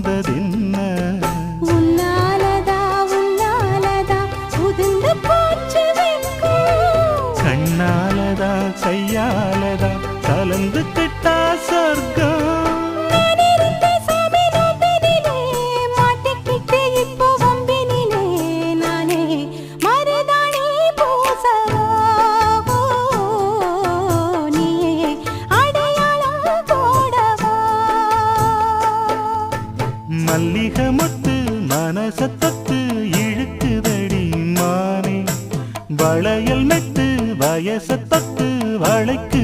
வந்ததென்ன உன்னாலதா உன்னாலதா உதிர்ந்து போச்சு வெட்கம் கண்ணாலதா கையாலதா கலந்து கிட்டா சொர்க்கம் மல்லிகை முத்து மனசத்தத்து இழுக்குதடி மானே வளையல் மெட்டு வயசத்தத்து வளைக்கு